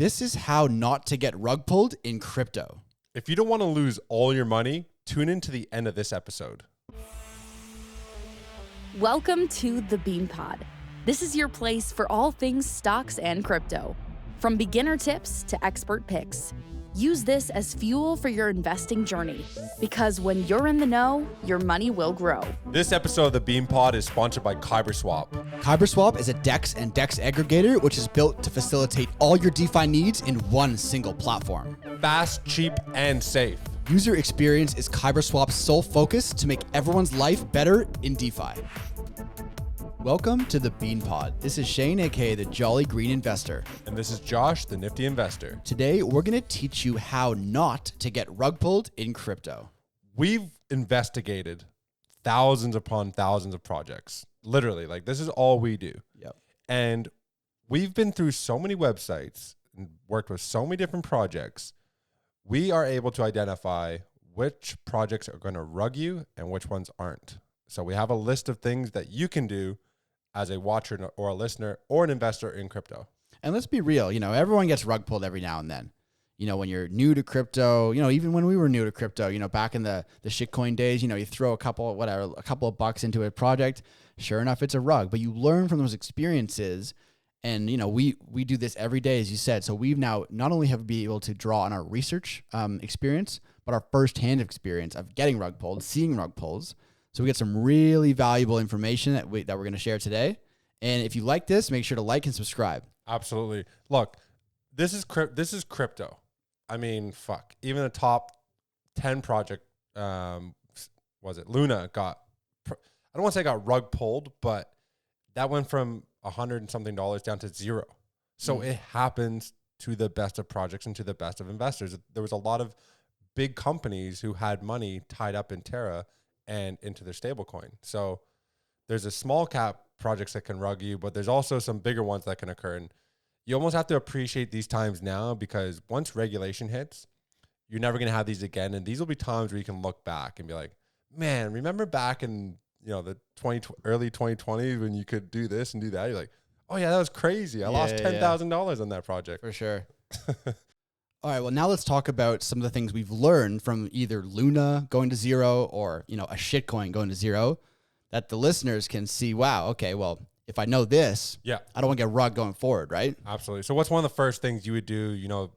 This is how not to get rug pulled in crypto. If you don't want to lose all your money, tune in to the end of this episode. Welcome to the beanpod. This is your place for all things stocks and crypto. From beginner tips to expert picks. Use this as fuel for your investing journey, because when you're in the know, your money will grow. This episode of the beanpod is sponsored by KyberSwap. KyberSwap is a DEX and DEX aggregator, which is built to facilitate all your DeFi needs in one single platform. Fast, cheap, and safe. User experience is KyberSwap's sole focus to make everyone's life better in DeFi. Welcome to the beanpod. This is Shane, aka the Jolly Green Investor. And this is Josh, the Nifty Investor. Today, we're going to teach you how not to get rug pulled in crypto. We've investigated thousands upon thousands of projects. Literally, like this is all we do. Yep. And we've been through so many websites and worked with so many different projects. We are able to identify which projects are going to rug you and which ones aren't. So we have a list of things that you can do as a watcher or a listener or an investor in crypto. And let's be real, everyone gets rug pulled every now and then. When you're new to crypto, even when we were new to crypto, back in the shitcoin days, you throw a couple of bucks into a project. Sure enough, it's a rug, but you learn from those experiences. And, we do this every day, as you said. So we've now not only have been able to draw on our research experience, but our firsthand experience of getting rug pulled, seeing rug pulls. So we get some really valuable information that we're going to share today. And if you like this, make sure to like and subscribe. Absolutely. Look, this is crypto. I mean, fuck. Even the top 10 project, Luna got, I don't want to say got rug pulled, but that went from $100 and something down to zero. So it happens to the best of projects and to the best of investors. There was a lot of big companies who had money tied up in Terra and into their stablecoin. So there's a small cap projects that can rug you, but there's also some bigger ones that can occur. And you almost have to appreciate these times now, because once regulation hits, you're never going to have these again. And these will be times where you can look back and be like, man, remember back in, the early 2020s when you could do this and do that? You're like, oh yeah, that was crazy. I lost $10,000 on that project. For sure. All right, well, now let's talk about some of the things we've learned from either Luna going to zero or, a shitcoin going to zero, that the listeners can see, wow, okay, well, if I know this, I don't want to get rug going forward, right? Absolutely. So what's one of the first things you would do?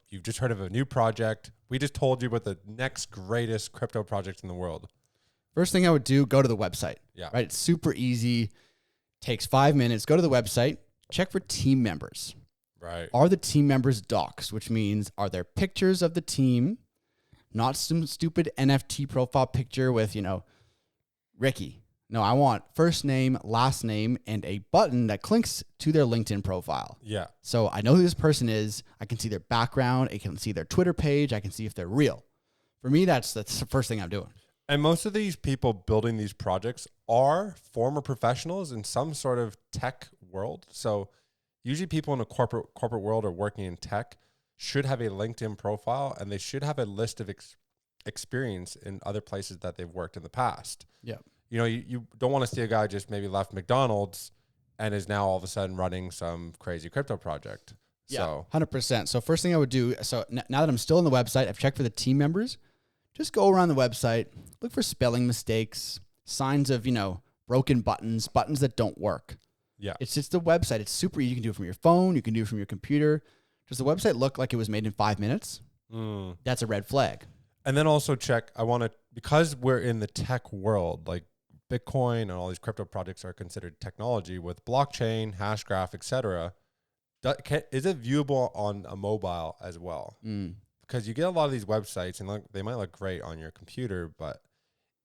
You've just heard of a new project. We just told you about the next greatest crypto project in the world. First thing I would do, go to the website. Yeah. Right? It's super easy. Takes 5 minutes. Go to the website. Check for team members. Right. Are the team members docs, which means are there pictures of the team, not some stupid NFT profile picture with, Ricky. No, I want first name, last name, and a button that clinks to their LinkedIn profile. Yeah. So I know who this person is. I can see their background. I can see their Twitter page. I can see if they're real. For me, that's the first thing I'm doing. And most of these people building these projects are former professionals in some sort of tech world. So usually people in a corporate world or working in tech should have a LinkedIn profile, and they should have a list of experience in other places that they've worked in the past. Yeah. You don't want to see a guy just maybe left McDonald's and is now all of a sudden running some crazy crypto project. Yeah, so 100%. So first thing I would do, so now that I'm still on the website, I've checked for the team members. Just go around the website, look for spelling mistakes, signs of, broken buttons that don't work. Yeah. It's just the website. It's super easy. You can do it from your phone. You can do it from your computer. Does the website look like it was made in 5 minutes? That's a red flag. And then also check, because we're in the tech world, like Bitcoin and all these crypto projects are considered technology with blockchain, hash graph, etc. Is it viewable on a mobile as well? Because you get a lot of these websites and they might look great on your computer, but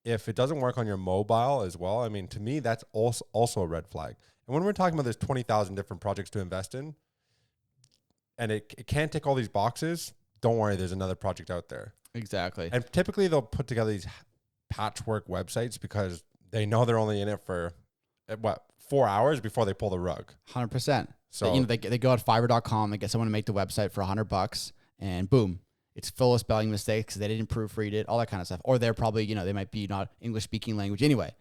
if it doesn't work on your mobile as well, to me, that's also a red flag. And when we're talking about there's 20,000 different projects to invest in, and it can't tick all these boxes, don't worry, there's another project out there. Exactly. And typically they'll put together these patchwork websites because they know they're only in it for 4 hours before they pull the rug. 100%. So they go at Fiverr.com, they get someone to make the website for $100, and boom, it's full of spelling mistakes. They didn't proofread it, all that kind of stuff. Or they're probably, they might be not English speaking language anyway.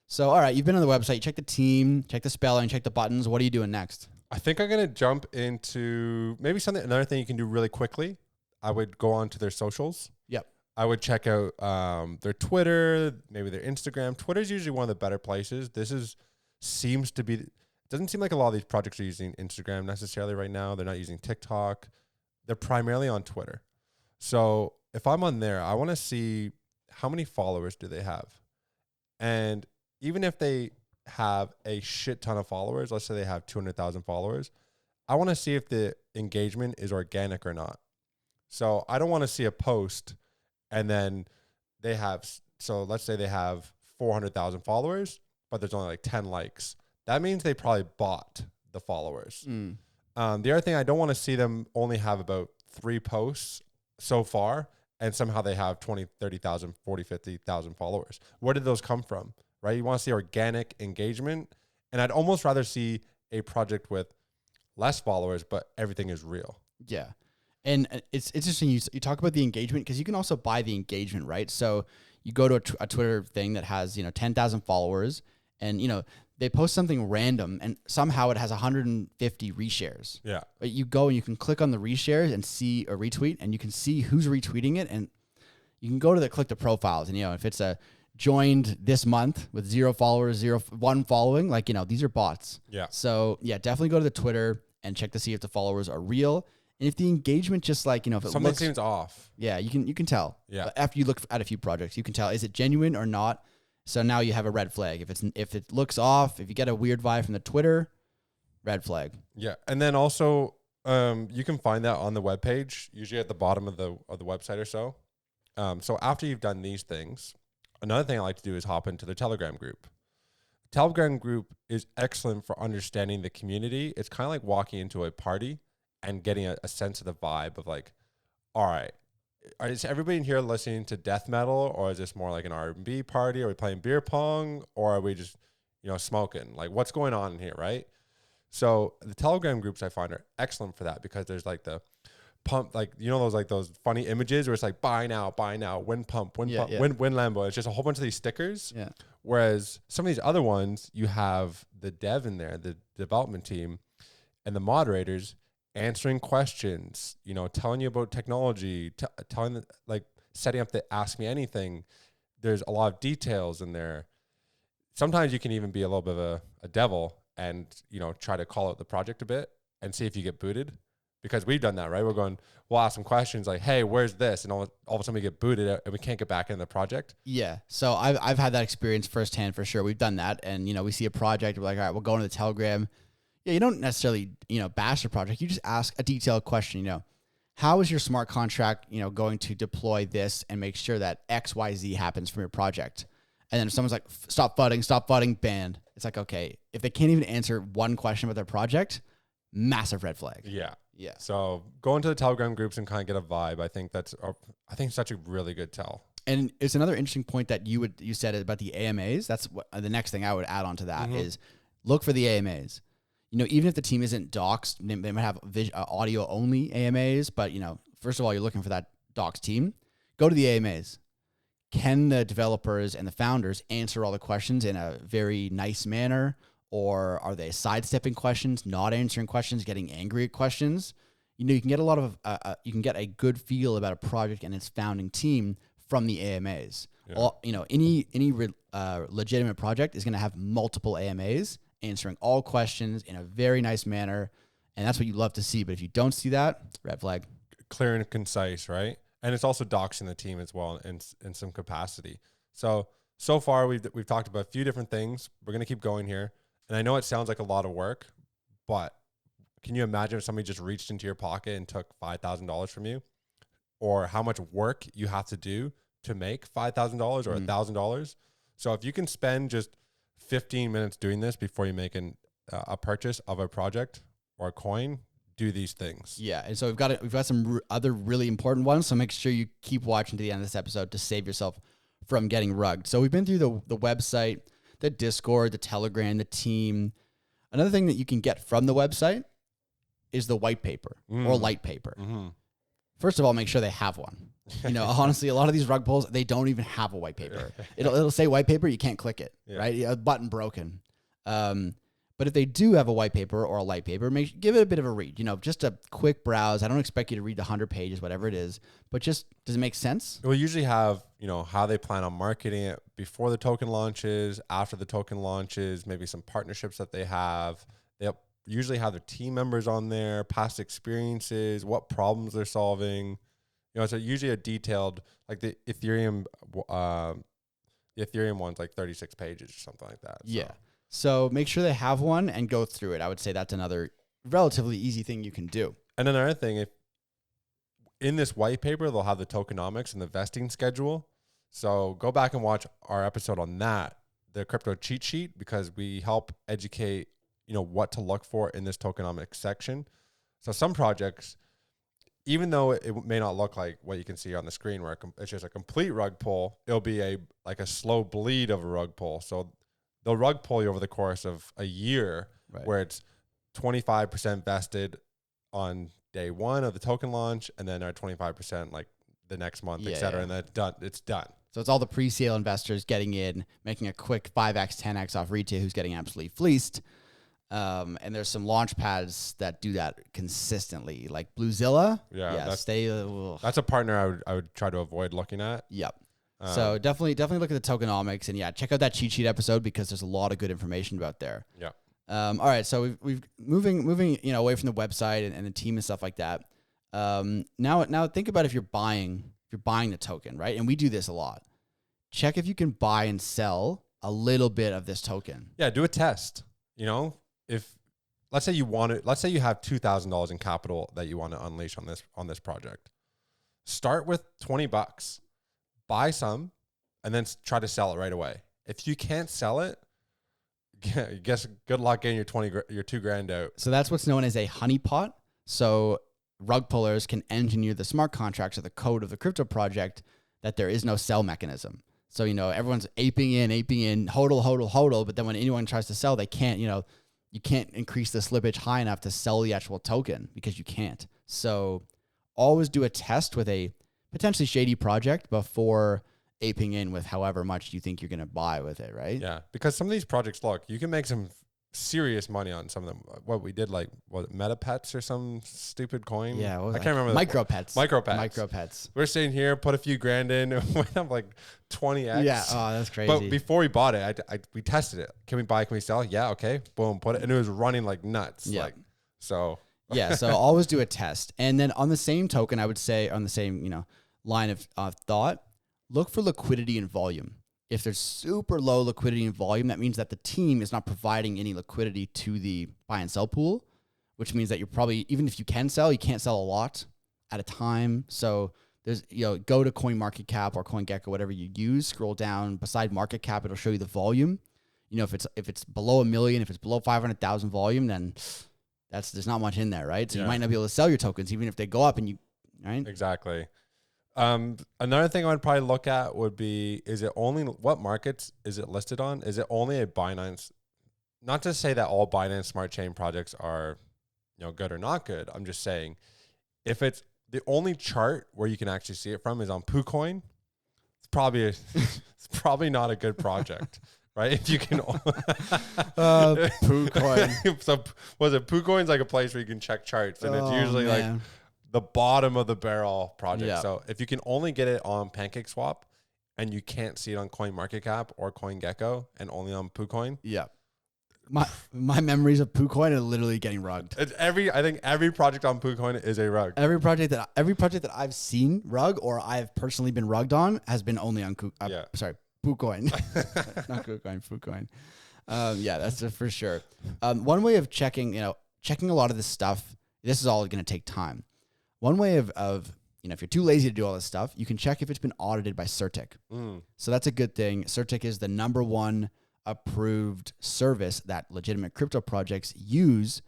So, all right, you've been on the website, check the team, check the spelling, check the buttons. What are you doing next? I think I'm going to jump into maybe another thing you can do really quickly. I would go on to their socials. Yep. I would check out their Twitter, maybe their Instagram. Twitter's usually one of the better places. Seems to be, it doesn't seem like a lot of these projects are using Instagram necessarily right now. They're not using TikTok. They're primarily on Twitter. So if I'm on there, I want to see how many followers do they have. And even if they have a shit ton of followers, let's say they have 200,000 followers, I want to see if the engagement is organic or not. So I don't want to see a post and then let's say they have 400,000 followers, but there's only like 10 likes. That means they probably bought the followers. The other thing, I don't want to see them only have about 3 posts so far, and somehow they have 20, 30,000, 40, 50,000 followers. Where did those come from, right? You want to see organic engagement. And I'd almost rather see a project with less followers, but everything is real. Yeah. And it's interesting you talk about the engagement, because you can also buy the engagement, right? So you go to a Twitter thing that has, 10,000 followers, and, they post something random and somehow it has 150 reshares. Yeah. But you go and you can click on the reshares and see a retweet, and you can see who's retweeting it. And you can go to click the profiles, and, if it's a joined this month with 0 followers, 1 following, these are bots. Yeah. So yeah, definitely go to the Twitter and check to see if the followers are real. And if the engagement just if it something seems off. Yeah, you can tell. Yeah. But after you look at a few projects, you can tell, is it genuine or not? So now you have a red flag. If it looks off, if you get a weird vibe from the Twitter, red flag. Yeah. And then also you can find that on the webpage, usually at the bottom of the website or so. So after you've done these things, another thing I like to do is hop into the Telegram group. The Telegram group is excellent for understanding the community. It's kind of like walking into a party and getting a sense of the vibe of like, all right, is everybody in here listening to death metal, or is this more like an R&B party? Are we playing beer pong, or are we just, smoking? Like, what's going on in here, right? So the Telegram groups I find are excellent for that, because there's like the pump, those funny images where it's like buy now, win pump, win Lambo. It's just a whole bunch of these stickers. Yeah. Whereas some of these other ones, you have the dev in there, the development team, and the moderators answering questions, telling you about technology, telling them, setting up the Ask Me Anything. There's a lot of details in there. Sometimes you can even be a little bit of a devil and, try to call out the project a bit and see if you get booted, because we've done that, right? We'll ask some questions like, hey, where's this? And all of a sudden we get booted and we can't get back in the project. Yeah. So I've had that experience firsthand for sure. We've done that. And, we see a project, we're like, all right, we'll go into the Telegram. Yeah, you don't necessarily, bash the project. You just ask a detailed question, how is your smart contract, going to deploy this and make sure that X, Y, Z happens from your project? And then if someone's like, stop fudding, banned. It's like, okay, if they can't even answer one question about their project, massive red flag. Yeah. Yeah. So go into the Telegram groups and kind of get a vibe. I think such a really good tell. And it's another interesting point that you said about the AMAs. That's what the next thing I would add on to that is look for the AMAs. Even if the team isn't doxed, they might have audio only AMAs, but, first of all, you're looking for that doxed team. Go to the AMAs. Can the developers and the founders answer all the questions in a very nice manner? Or are they sidestepping questions, not answering questions, getting angry at questions? You can get a lot of, you can get a good feel about a project and its founding team from the AMAs. Yeah. Any legitimate project is going to have multiple AMAs answering all questions in a very nice manner. And that's what you love to see. But if you don't see that, red flag. Clear and concise, right? And it's also doxing the team as well in some capacity. So far we've talked about a few different things. We're going to keep going here. And I know it sounds like a lot of work, but can you imagine if somebody just reached into your pocket and took $5,000 from you? Or how much work you have to do to make $5,000 or $1,000? So if you can spend just 15 minutes doing this before you make a purchase of a project or a coin, do these things. Yeah, and so we've got some other really important ones. So make sure you keep watching to the end of this episode to save yourself from getting rugged. So we've been through the website, the Discord, the Telegram, the team. Another thing that you can get from the website is the white paper or light paper. First of all, make sure they have one. You know, honestly, a lot of these rug pulls, they don't even have a white paper. It'll say white paper, you can't click it, right? A button broken. But if they do have a white paper or a light paper, give it a bit of a read. You know, just a quick browse. I don't expect you to read the 100 pages, whatever it is, but just, does it make sense? We'll usually have, you know, how they plan on marketing it before the token launches, after the token launches, maybe some partnerships that they have. They'll usually have their team members on there, past experiences, what problems they're solving. You know, it's usually a detailed, like the Ethereum one's like 36 pages or something like that. Yeah. So make sure they have one and go through it. I would say that's another relatively easy thing you can do. And another thing, if in this white paper, they'll have the tokenomics and the vesting schedule. So go back and watch our episode on that, the crypto cheat sheet, because we help educate, you know, what to look for in this tokenomics section. So some projects, even though it may not look like what you can see on the screen where it's just a complete rug pull, it'll be a slow bleed of a rug pull. So they'll rug pull you over the course of a year, where it's 25% vested on day one of the token launch, and then our 25% like the next month, et cetera. And then it's done. So it's all the pre-sale investors getting in, making a quick 5x, 10x off retail who's getting absolutely fleeced. And there's some launch pads that do that consistently, like Bluezilla. That's a partner I would try to avoid looking at. Yep. So definitely look at the tokenomics, and check out that cheat sheet episode because there's a lot of good information about there. Yeah. All right. So we've moving, you know, away from the website and the team and stuff like that. Now think about if you're buying the token, right? And we do this a lot. Check if you can buy and sell a little bit of this token. Yeah. Do a test. You know, if let's say you have $2,000 in capital that you want to unleash on this project, start with $20. Buy some, and then try to sell it right away. If you can't sell it, guess good luck getting your $2,000 out. So that's what's known as a honeypot. So rug pullers can engineer the smart contracts or the code of the crypto project that there is no sell mechanism. So, you know, everyone's aping in, hodl. But then when anyone tries to sell, they can't, you know, you can't increase the slippage high enough to sell the actual token because you can't. So always do a test with a potentially shady project before aping in with however much you think you're going to buy with it, right? Yeah, because some of these projects, look, you can make some serious money on some of them. What we did, like, was it MetaPets or some stupid coin? Yeah, I can't remember. Micropets. We're sitting here, put a few grand in, went up like 20x. Yeah, oh, that's crazy. But before we bought it, we tested it. Can we buy? Can we sell? Yeah, okay. Boom, put it, and it was running like nuts. Yeah. So always do a test. And then on the same token, I would say on the same, you know, line of thought, look for liquidity and volume. If there's super low liquidity and volume, that means that the team is not providing any liquidity to the buy and sell pool, which means that you're probably, even if you can sell, you can't sell a lot at a time. So there's, you know, go to CoinMarketCap or CoinGecko, whatever you use, scroll down beside market cap, it'll show you the volume. You know, if it's below 1 million, if it's below 500,000 volume, then there's not much in there, right? So you might not be able to sell your tokens, even if they go up right? Exactly. Another thing I would probably look at would be, what markets is it listed on? Is it only a Binance? Not to say that all Binance Smart Chain projects are, you know, good or not good. I'm just saying, if it's the only chart where you can actually see it from is on PooCoin, it's probably not a good project. Right? If you can PooCoin. So was it PooCoin's like a place where you can check charts, and it's usually like the bottom of the barrel project. Yeah. So if you can only get it on PancakeSwap and you can't see it on CoinMarketCap or CoinGecko and only on PooCoin. Yeah. My memories of PooCoin are literally getting rugged. I think every project on PooCoin is a rug. Every project that I've seen rug or I've personally been rugged on has been only on PooCoin. Not KuCoin, PooCoin. That's for sure. One way of checking a lot of this stuff, this is all going to take time. One way of if you're too lazy to do all this stuff, you can check if it's been audited by CertiK. So that's a good thing. CertiK is the number one approved service that legitimate crypto projects use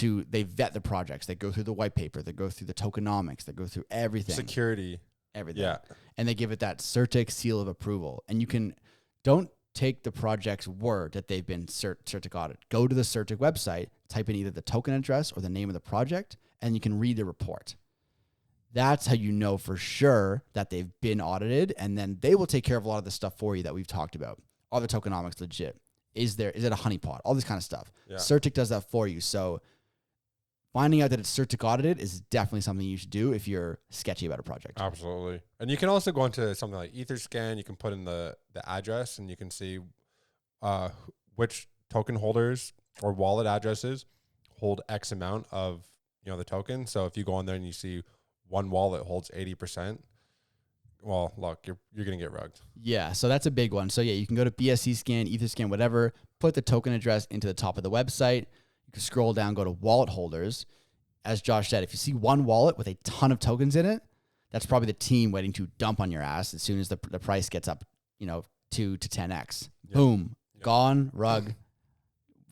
they vet the projects. They go through the white paper. They go through the tokenomics. They go through everything. Security. Everything. Yeah. And they give it that CertiK seal of approval. And don't take the project's word that they've been CertiK audited. Go to the CertiK website, type in either the token address or the name of the project, and you can read the report. That's how you know for sure that they've been audited, and then they will take care of a lot of the stuff for you that we've talked about. Are the tokenomics legit? Is it a honeypot? All this kind of stuff. Yeah. Certic does that for you. So finding out that it's Certic audited is definitely something you should do if you're sketchy about a project. Absolutely. And you can also go into something like Etherscan. You can put in the address, and you can see which token holders or wallet addresses hold X amount of, the token. So if you go on there and you see one wallet holds 80%, well, look, you're going to get rugged. Yeah, so that's a big one. So yeah, you can go to BSC scan, Etherscan, whatever, put the token address into the top of the website. You can scroll down, go to wallet holders. As Josh said, if you see one wallet with a ton of tokens in it, that's probably the team waiting to dump on your ass as soon as the price gets up, 2 to 10x. Yep. Boom, gone, rug,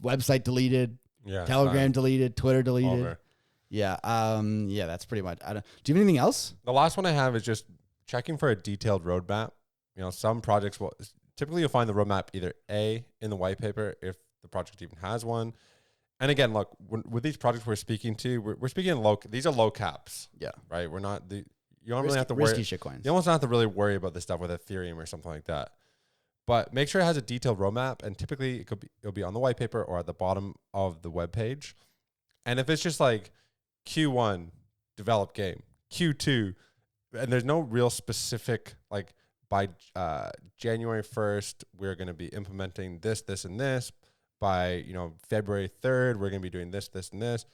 website deleted, Telegram deleted, Twitter deleted. Over. Yeah, that's pretty much. Do you have anything else? The last one I have is just checking for a detailed roadmap. Some projects will typically you'll find the roadmap either A in the white paper if the project even has one. And again, look, with these projects we're speaking to, we're speaking low. These are low caps. Yeah. Right. We're not you don't really have to worry. Risky shitcoins. You almost don't have to really worry about this stuff with Ethereum or something like that. But make sure it has a detailed roadmap, and typically it'll be on the white paper or at the bottom of the web page. And if it's just like Q1 develop game, Q2, and there's no real specific like by January 1st we're going to be implementing this, and this. By February 3rd we're going to be doing this, and this.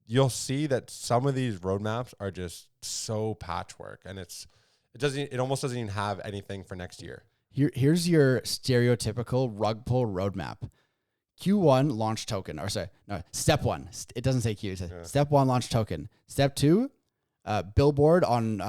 You'll see that some of these roadmaps are just so patchwork, and it almost doesn't even have anything for next year. Here's your stereotypical rug pull roadmap. Q1 launch token, step 1. It doesn't say Q. It says step 1 launch token. Step 2, billboard on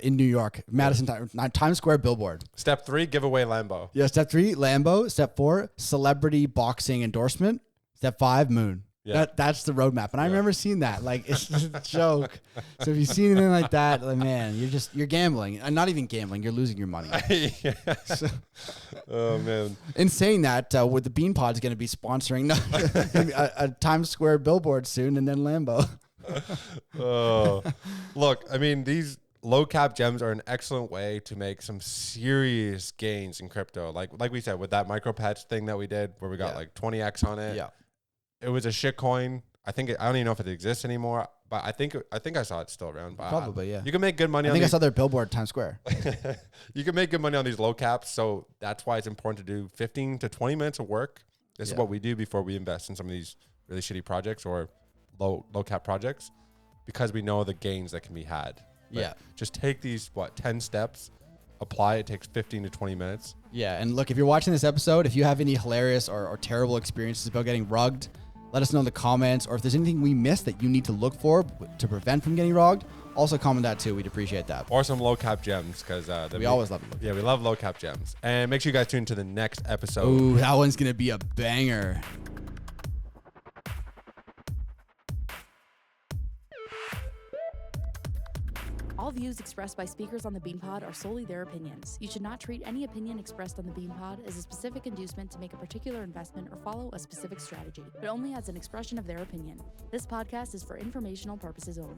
in New York, Madison Times Square billboard. Step 3, giveaway Lambo. Yeah. Step 3, Lambo. Step 4, celebrity boxing endorsement. Step 5, moon. Yeah. That's the roadmap. And I remember seeing that. Like, it's just a joke. So if you see anything like that, like, man, you're gambling. And not even gambling, you're losing your money. Oh, man. In saying that, with the beanpod's going to be sponsoring a Times Square billboard soon, and then Lambo. Look, I mean, these low cap gems are an excellent way to make some serious gains in crypto. Like we said, with that micro patch thing that we did where we got like 20x on it. Yeah. It was a shit coin. I don't even know if it exists anymore, but I think I saw it still around. But probably, yeah. You can make good money. I saw their billboard at Times Square. You can make good money on these low caps, so that's why it's important to do 15 to 20 minutes of work. This is what we do before we invest in some of these really shitty projects or low cap projects, because we know the gains that can be had. But just take these 10 steps, apply. It takes 15 to 20 minutes. Yeah, and look, if you're watching this episode, if you have any hilarious or terrible experiences about getting rugged, let us know in the comments, or if there's anything we missed that you need to look for to prevent from getting rugged, also comment that too. We'd appreciate that. Or some low cap gems, because we always love it. Yeah, we love low cap gems. And make sure you guys tune to the next episode. Ooh, that one's gonna be a banger. All views expressed by speakers on the BeanPod are solely their opinions. You should not treat any opinion expressed on the BeanPod as a specific inducement to make a particular investment or follow a specific strategy, but only as an expression of their opinion. This podcast is for informational purposes only.